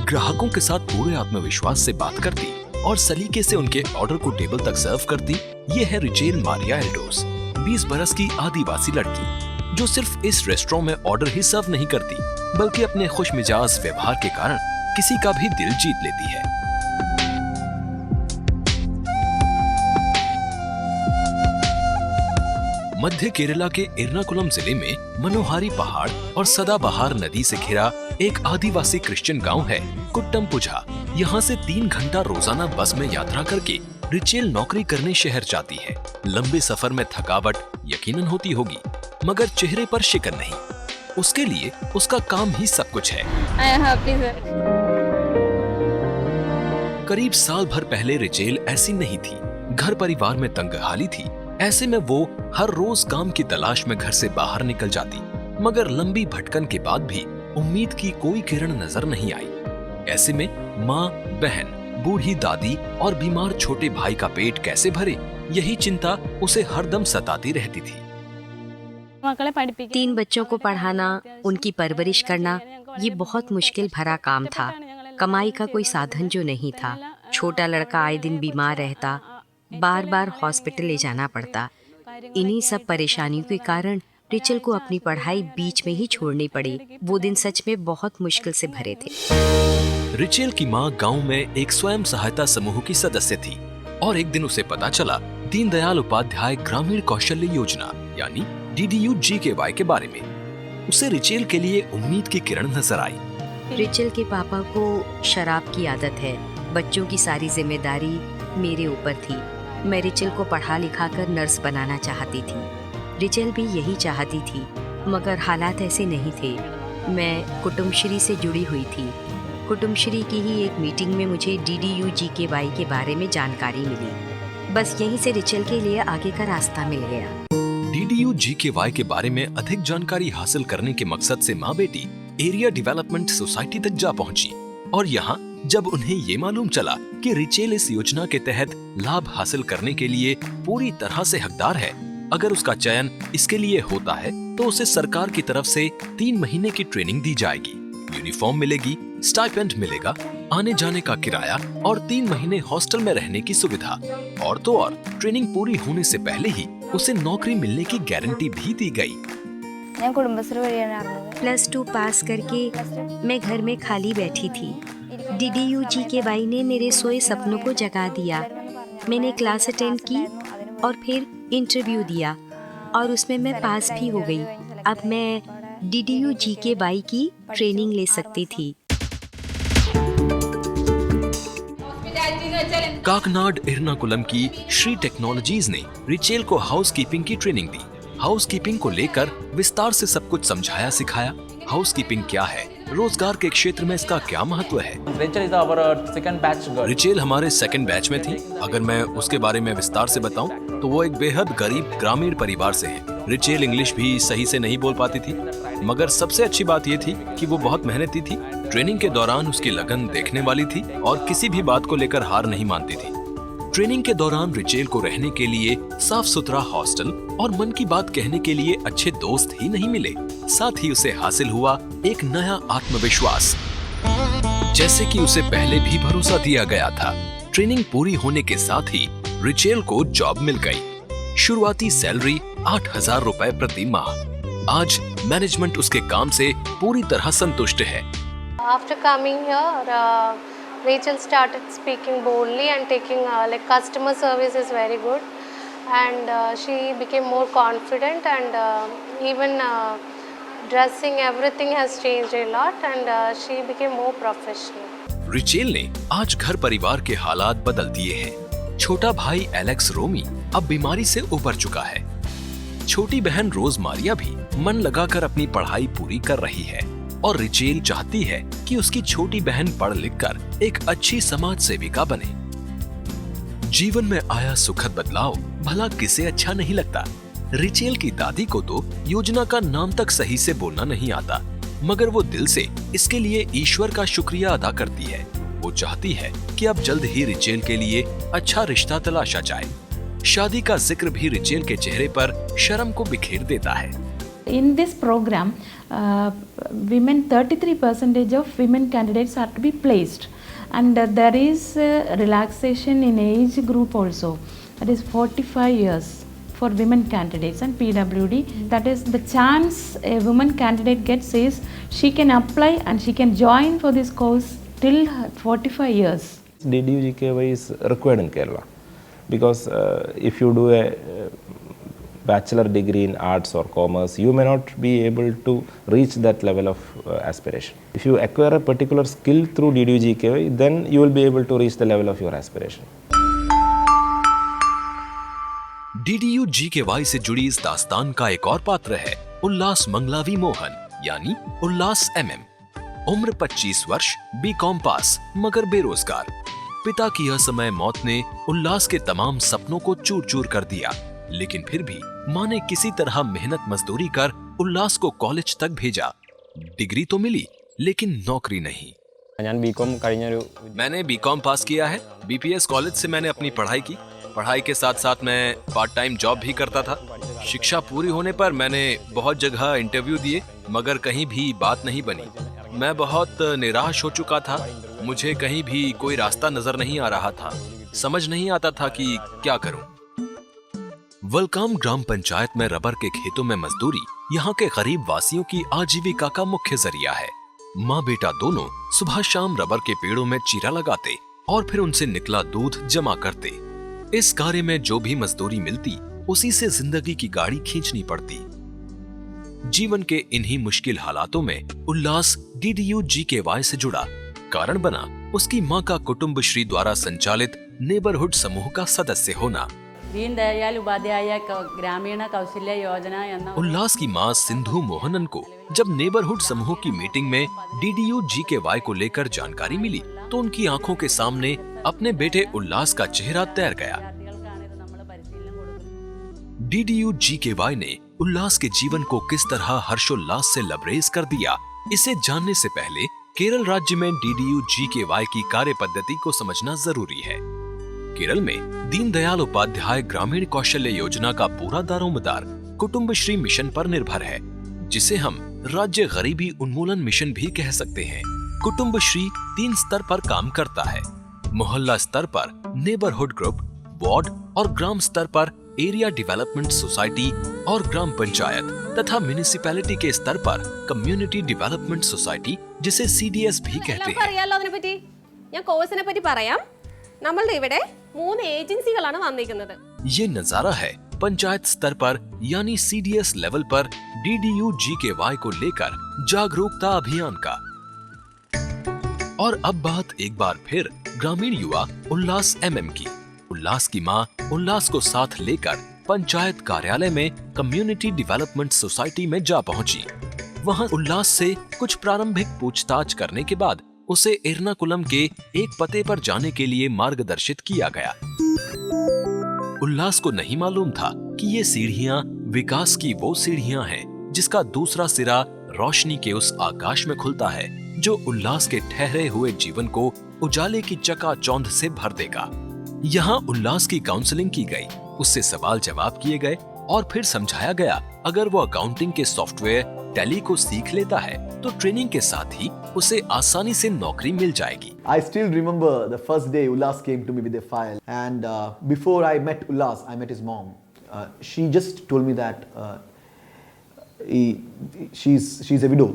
ग्राहकों के साथ पूरे आत्मविश्वास से बात करती और सलीके से उनके ऑर्डर को टेबल तक सर्व करती, ये है रिचेल मारिया एल्डोस, 20 बरस की आदिवासी लड़की जो सिर्फ इस रेस्टोरेंट में ऑर्डर ही सर्व नहीं करती बल्कि अपने खुशमिजाज व्यवहार के कारण किसी का भी दिल जीत लेती है। मध्य केरला के एर्नाकुलम जिले में मनोहारी पहाड़ और सदाबहार नदी से घिरा एक आदिवासी क्रिश्चियन गांव है कुट्टमपुझा। यहाँ से 3 घंटा रोजाना बस में यात्रा करके रिचेल नौकरी करने शहर जाती है। लंबे सफर में थकावट यकीनन होती होगी, मगर चेहरे पर शिकन नहीं। उसके लिए उसका काम ही सब कुछ है। करीब साल भर पहले रिचेल ऐसी नहीं थी, घर परिवार में तंगहाली थी। ऐसे में वो हर रोज काम की तलाश में घर से बाहर निकल जाती, मगर लंबी भटकन के बाद भी उम्मीद की कोई किरण नजर नहीं आई। ऐसे में माँ, बहन, बूढ़ी दादी और बीमार छोटे भाई का पेट कैसे भरे, यही चिंता उसे हरदम सताती रहती थी। 3 बच्चों को पढ़ाना, उनकी परवरिश करना, ये बहुत मुश्किल भरा काम था। कमाई का कोई साधन जो नहीं था। छोटा लड़का आए दिन बीमार रहता, बार बार हॉस्पिटल ले जाना पड़ता। इन्हीं सब परेशानियों के कारण रिचेल को अपनी पढ़ाई बीच में ही छोड़नी पड़ी। वो दिन सच में बहुत मुश्किल से भरे थे। रिचेल की माँ गांव में एक स्वयं सहायता समूह की सदस्य थी और एक दिन उसे पता चला दीनदयाल उपाध्याय ग्रामीण कौशल्य योजना यानी DDU-GKY के बारे में। उसे रिचेल के लिए उम्मीद की किरण नजर आई। रिचेल के पापा को शराब की आदत है। बच्चों की सारी जिम्मेदारी मेरे ऊपर थी। मैं रिचेल को पढ़ा लिखा कर नर्स बनाना चाहती थी। रिचेल भी यही चाहती थी, मगर हालात ऐसे नहीं थे। मैं कुटुम्बश्री से जुड़ी हुई थी। कुटुम्बश्री की ही एक मीटिंग में मुझे DDU-GKY के बारे में जानकारी मिली। बस यहीं से रिचेल के लिए आगे का रास्ता मिल गया। DDU-GKY के बारे में अधिक जानकारी हासिल करने के मकसद से माँ बेटी एरिया डेवलपमेंट सोसाइटी तक जा पहुंची और यहाँ जब उन्हें ये मालूम चला कि रिचेल इस योजना के तहत लाभ हासिल करने के लिए पूरी तरह से हकदार है, अगर उसका चयन इसके लिए होता है तो उसे सरकार की तरफ से 3 महीने की ट्रेनिंग दी जाएगी, यूनिफॉर्म मिलेगी, स्टाइपेंड मिलेगा, आने जाने का किराया और 3 महीने हॉस्टल में रहने की सुविधा। और तो और ट्रेनिंग पूरी होने से पहले ही उसे नौकरी मिलने की गारंटी भी दी गई। +2 पास करके मैं घर में खाली बैठी थी। DDU-GKY ने मेरे सोए सपनों को जगा दिया। मैंने क्लास अटेंड की और फिर इंटरव्यू दिया और उसमें मैं पास भी हो गई। अब मैं DDU-GKY की ट्रेनिंग ले सकती थी। काकनाड एर्नाकुलम की श्री टेक्नोलॉजीज ने रिचेल को हाउसकीपिंग की ट्रेनिंग दी। हाउसकीपिंग को लेकर विस्तार से सब कुछ समझाया सिखाया। हाउसकीपिंग क्या है, रोजगार के क्षेत्र में इसका क्या महत्व है। रिचेल हमारे 2nd बैच में थी। अगर मैं उसके बारे में विस्तार से बताऊं तो वो एक बेहद गरीब ग्रामीण परिवार से है। रिचेल इंग्लिश भी सही से नहीं बोल पाती थी, मगर सबसे अच्छी बात ये थी कि वो बहुत मेहनती थी। ट्रेनिंग के दौरान उसकी लगन देखने वाली थी और किसी भी बात को लेकर हार नहीं मानती थी। ट्रेनिंग के दौरान रिचेल को रहने के लिए साफ सुथरा हॉस्टल और मन की बात कहने के लिए अच्छे दोस्त ही नहीं मिले, साथ ही उसे हासिल हुआ एक नया आत्मविश्वास, जैसे कि उसे पहले भी भरोसा दिया गया था। ट्रेनिंग पूरी होने के साथ ही रिचेल को जॉब मिल गई। शुरुआती सैलरी 8,000 रुपए प्रति माह। आज मैनेजमेंट उसके काम से पूरी तरह संतुष्ट है। After coming here, Rachel started speaking boldly and taking like customer service is very good, and she became more confident, and even dressing everything has changed a lot, and she became more professional. Rachel ने आज घर परिवार के हालात बदल दिए हैं। छोटा भाई एलेक्स रोमी अब बीमारी से उबर चुका है। छोटी बहन रोज मारिया भी मन लगाकर अपनी पढ़ाई पूरी कर रही है और रिचेल चाहती है कि उसकी छोटी बहन पढ़ लिखकर एक अच्छी समाज सेविका बने। जीवन में आया सुखद बदलाव भला किसे अच्छा नहीं लगता। रिचेल की दादी को तो योजना का नाम तक सही से बोलना नहीं आता, मगर वो दिल से इसके लिए ईश्वर का शुक्रिया अदा करती है। वो चाहती है कि अब जल्द ही रिचेल के लिए अच्छा रिश्ता तलाशा जाए। शादी का जिक्र भी रिचेल के चेहरे पर शर्म को बिखेर देता है। in this program, women 33% of women candidates are to be placed, and there is relaxation in age group also. That is 45 years for women candidates and PWD. That is the chance a woman candidate gets is she can apply and she can join for this course till 45 years. DDU-GKY is required in Kerala because if you do a bachelor degree in arts or commerce, you may not be able to reach that level of aspiration. If you acquire a particular skill through DDU-GKY, then you will be able to reach the level of your aspiration. DDU-GKY से जुड़ी इस दास्तान का एक और पात्र है उल्लास मंगलावी मोहन यानी उल्लास MM। उम्र 25 वर्ष, बीकॉम पास मगर बेरोजगार। पिता की असमय मौत ने उल्लास के तमाम सपनों को चूर चूर कर दिया, लेकिन फिर भी मां ने किसी तरह मेहनत मजदूरी कर उल्लास को कॉलेज तक भेजा। डिग्री तो मिली लेकिन नौकरी नहीं। मैंने बीकॉम पास किया है। BPS कॉलेज से मैंने अपनी पढ़ाई की। पढ़ाई के साथ साथ मैं पार्ट टाइम जॉब भी करता था। शिक्षा पूरी होने पर मैंने बहुत जगह इंटरव्यू दिए मगर कहीं भी बात नहीं बनी। मैं बहुत निराश हो चुका था। मुझे कहीं भी कोई रास्ता नजर नहीं आ रहा था। समझ नहीं आता था कि क्या करूं। वलकाम ग्राम पंचायत में रबर के खेतों में मजदूरी यहाँ के गरीब वासियों की आजीविका का मुख्य जरिया है। माँ बेटा दोनों सुबह शाम रबर के पेड़ों में चीरा लगाते और फिर उनसे निकला दूध जमा करते। इस कार्य में जो भी मजदूरी मिलती उसी से जिंदगी की गाड़ी खींचनी पड़ती। जीवन के इन्हीं मुश्किल हालातों में उल्लास DDU-GKY से जुड़ा। कारण बना उसकी माँ का कुटुंबश्री द्वारा संचालित नेबरहुड समूह का सदस्य होना। दीन दयाल उपाध्याय ग्रामीण कौशल्य योजना एന്ന उल्लास की मां सिंधु मोहनन को जब नेबरहुड समूह की मीटिंग में DDU-GKY को लेकर जानकारी मिली तो उनकी आंखों के सामने अपने बेटे उल्लास का चेहरा तैर गया। DDU-GKY ने उल्लास के जीवन को किस तरह हर्षोल्लास से लबरेज कर दिया, इसे जानने से पहले केरल राज्य में DDU-GKY की कार्य पद्धति को समझना जरूरी है। केरल में दीनदयाल उपाध्याय ग्रामीण कौशल्य योजना का पूरा दारोमदार कुटुंबश्री मिशन पर निर्भर है, जिसे हम राज्य गरीबी उन्मूलन मिशन भी कह सकते हैं। कुटुंबश्री 3 स्तर पर काम करता है। मोहल्ला स्तर पर नेबरहुड ग्रुप, वार्ड और ग्राम स्तर पर एरिया डेवलपमेंट सोसाइटी और ग्राम पंचायत तथा म्युनिसिपैलिटी के स्तर पर कम्युनिटी डेवलपमेंट सोसाइटी, जिसे CDS भी कहते हैं। ये नजारा है पंचायत स्तर पर यानी CDS लेवल पर DDU-GKY को लेकर जागरूकता अभियान का। और अब बात एक बार फिर ग्रामीण युवा उल्लास MM की। उल्लास की मां उल्लास को साथ लेकर पंचायत कार्यालय में कम्युनिटी डेवलपमेंट सोसाइटी में जा पहुंची। वहां उल्लास से कुछ प्रारंभिक पूछताछ करने के बाद उसे एर्नाकुलम के एक पते पर जाने के लिए मार्गदर्शित किया गया। उल्लास को नहीं मालूम था कि ये सीढ़ियां विकास की वो सीढ़ियां हैं जिसका दूसरा सिरा रोशनी के उस आकाश में खुलता है जो उल्लास के ठहरे हुए जीवन को उजाले की चकाचौंध से भर देगा। यहाँ उल्लास की काउंसलिंग की गई, उससे सवाल जवाब किए गए और फिर समझाया गया अगर वो अकाउंटिंग के सॉफ्टवेयर टैली को सीख लेता है तो ट्रेनिंग के साथ ही उसे आसानी से नौकरी मिल जाएगी। I still remember the first day Ullas came to me with a file, and before I met Ullas, I met his mom. She just told me that she's a widow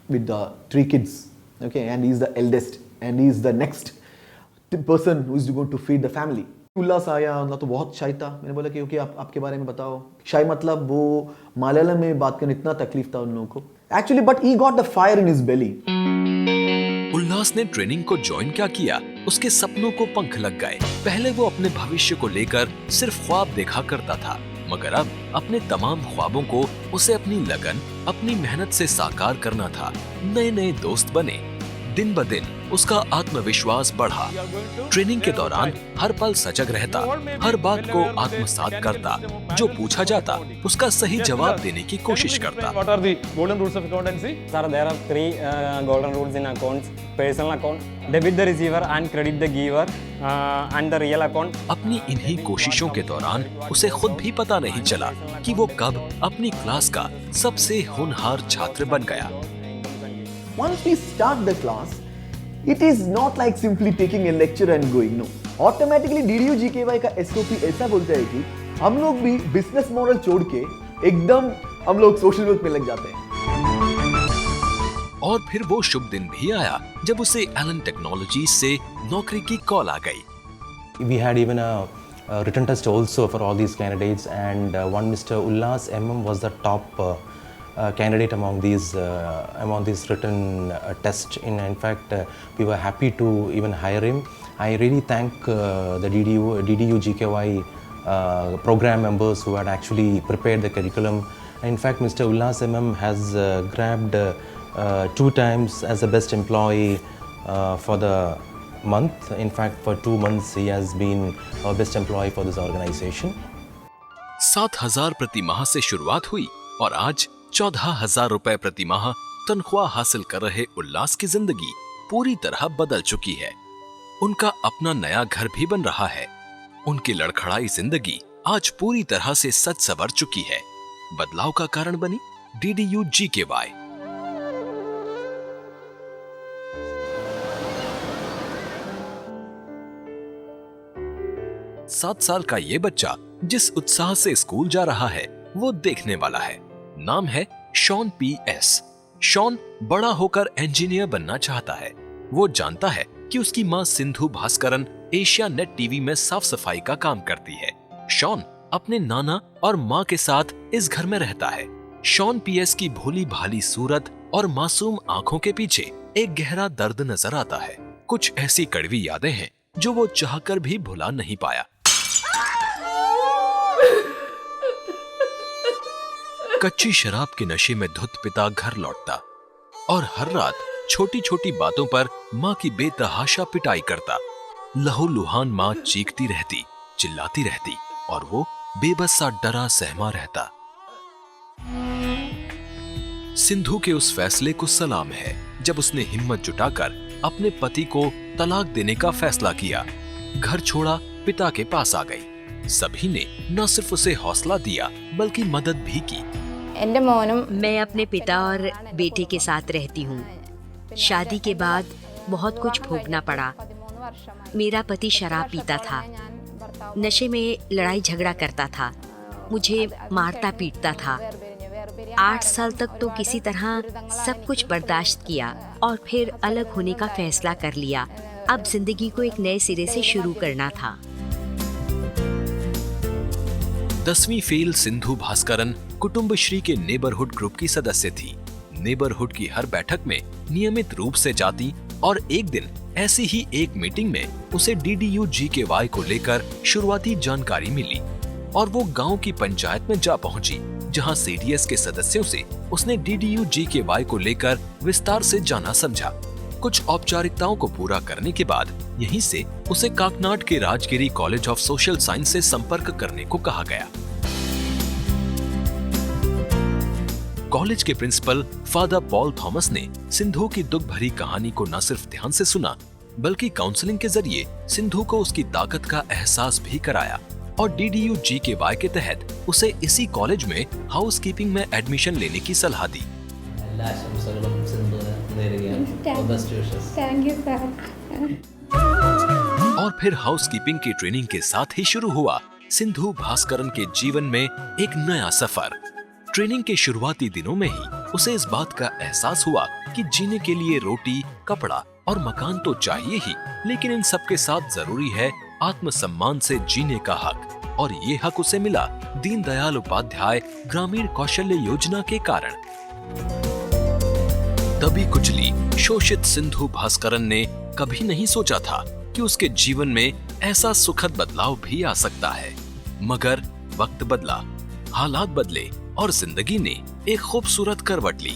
with 3 kids, okay, and he's the eldest, and he's the next person who is going to feed the family. उल्लास आया ना तो बहुत शाय था। मैंने बोला कि okay आप आपके बारे में बताओ। शाय मतलब वो मलयालम में बात करने इतना तकलीफ था उन लोगों को actually, but he got the fire in his belly. Ullas ने ट्रेनिंग को ज्वाइन क्या किया, उसके सपनों को पंख लग गए। पहले वो अपने भविष्य को लेकर सिर्फ ख्वाब देखा करता था, मगर अब अपने तमाम ख्वाबों को उसे अपनी लगन, अपनी मेहनत से साकार करना था। नए नए दोस्त बने, दिन ब दिन उसका आत्मविश्वास बढ़ा। ट्रेनिंग के दौरान हर पल सजग रहता, हर बात को आत्मसात करता, जो पूछा जाता उसका सही जवाब देने की कोशिश करता। What are the golden rules of accountancy? Sir, there are three golden rules in accounts. Personal account, debit the receiver and credit the giver, and the real account. अपनी इन्हीं कोशिशों के दौरान उसे खुद भी पता नहीं चला कि वो कब अपनी क्लास का सबसे होनहार छात्र बन गया। Once we start the class, it is not like simply taking a lecture and going. No, automatically DDU GKY का SOP ऐसा बोलता है कि हम लोग भी बिजनेस मॉडल छोड़ के एकदम हम लोग सोशल वर्क में लग जाते हैं। और फिर वो शुभ दिन भी आया जब उसे एलन टेक्नोलॉजीज से नौकरी की कॉल आ गई। We had even a written test also for all these candidates, and one Mr. Ullas MM was the top candidate among these written tests. In fact, we were happy to even hire him. I really thank the DDU GKY program members who had actually prepared the curriculum. In fact, Mr. Ullas MM has grabbed 2 times as the best employee for the month. In fact, for 2 months he has been our best employee for this organization. 7,000 प्रति माह से शुरुआत हुई और आज 14,000 रुपए प्रति माह तनख्वाह हासिल कर रहे उल्लास की जिंदगी पूरी तरह बदल चुकी है। उनका अपना नया घर भी बन रहा है। उनकी लड़खड़ाई जिंदगी आज पूरी तरह से सज संवर चुकी है। बदलाव का कारण बनी DDU GKY। सात साल का ये बच्चा जिस उत्साह से स्कूल जा रहा है वो देखने वाला है। नाम है शॉन PS। शॉन बड़ा होकर इंजीनियर बनना चाहता है। वो जानता है कि उसकी माँ Sindhu Bhaskaran Asia net TV में साफ सफाई का काम करती है। शॉन अपने नाना और माँ के साथ इस घर में रहता है। शॉन PS की भोली भाली सूरत और मासूम आंखों के पीछे एक गहरा दर्द नजर आता है। कुछ ऐसी कड़वी यादें हैं जो वो चाहकर भी भुला नहीं पाया। कच्ची शराब के नशे में धुत पिता घर लौटता और हर रात छोटी छोटी बातों पर माँ की बेतहाशा पिटाई करता। लहूलुहान माँ चीखती रहती, चिल्लाती रहती और वो बेबस सा डरा सहमा रहता। सिंधु के उस फैसले को सलाम है जब उसने हिम्मत जुटाकर अपने पति को तलाक देने का फैसला किया। घर छोड़ा, पिता के पास आ गई। सभी ने न सिर्फ उसे हौसला दिया बल्कि मदद भी की। मैं अपने पिता और बेटे के साथ रहती हूँ। शादी के बाद बहुत कुछ भोगना पड़ा। मेरा पति शराब पीता था, नशे में लड़ाई झगड़ा करता था, मुझे मारता पीटता था। 8 साल तक तो किसी तरह सब कुछ बर्दाश्त किया और फिर अलग होने का फैसला कर लिया। अब जिंदगी को एक नए सिरे से शुरू करना था। 10वीं फेल सिंधु भास्करन कुटुंबश्री के नेबरहुड ग्रुप की सदस्य थी। नेबरहुड की हर बैठक में नियमित रूप से जाती और एक दिन ऐसी ही एक मीटिंग में उसे DDU GKY को लेकर शुरुआती जानकारी मिली और वो गांव की पंचायत में जा पहुंची, जहां CDS के सदस्यों से उसने DDU GKY को लेकर विस्तार से जाना समझा। कुछ औपचारिकताओं को पूरा करने के बाद यहीं से उसे काकनाड के Rajagiri college of social science से संपर्क करने को कहा गया। कॉलेज के प्रिंसिपल फादर पॉल थॉमस ने सिंधु की दुख भरी कहानी को न सिर्फ ध्यान से सुना बल्कि काउंसलिंग के जरिए सिंधु को उसकी ताकत का एहसास भी कराया और DDU GKY के तहत उसे इसी कॉलेज में हाउसकीपिंग में एडमिशन लेने की सलाह दी। और फिर हाउसकीपिंग की ट्रेनिंग के साथ ही शुरू हुआ सिंधु भास्करन के जीवन में एक नया सफर। ट्रेनिंग के शुरुआती दिनों में ही उसे इस बात का एहसास हुआ कि जीने के लिए रोटी, कपड़ा और मकान तो चाहिए ही, लेकिन इन सब के साथ जरूरी है आत्मसम्मान से जीने का हक। और ये हक उसे मिला दीनदयाल उपाध्याय ग्रामीण कौशल्य योजना के कारण। दबी कुचली, शोषित सिंधु भास्करन ने कभी नहीं सोचा था कि उसके जीवन में ऐसा सुखद बदलाव भी आ सकता है। मगर वक्त बदला, हालात बदले और जिंदगी ने एक खूबसूरत करवट ली।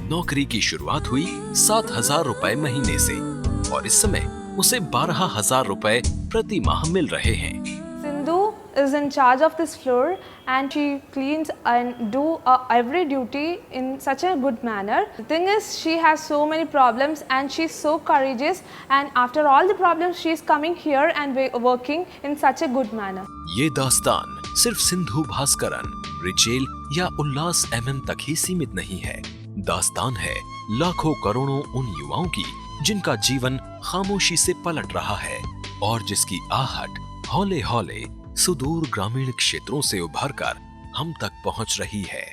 नौकरी की शुरुआत हुई 7,000 रुपए महीने से और इस समय उसे 12,000 रुपए प्रति माह मिल रहे हैं। Sindhu is in charge of this floor and she cleans and do every duty in such a good manner. The thing is, she has so many problems and she's so courageous, and after all the problems she is coming here and working in such a good manner. ये दास्तान सिर्फ Sindhu Bhaskaran, Rachel या उल्लास MM तक ही सीमित नहीं है। दास्तान है लाखों करोड़ों उन युवाओं की जिनका जीवन खामोशी से पलट रहा है और जिसकी आहट हौले हौले सुदूर ग्रामीण क्षेत्रों से उभरकर हम तक पहुंच रही है।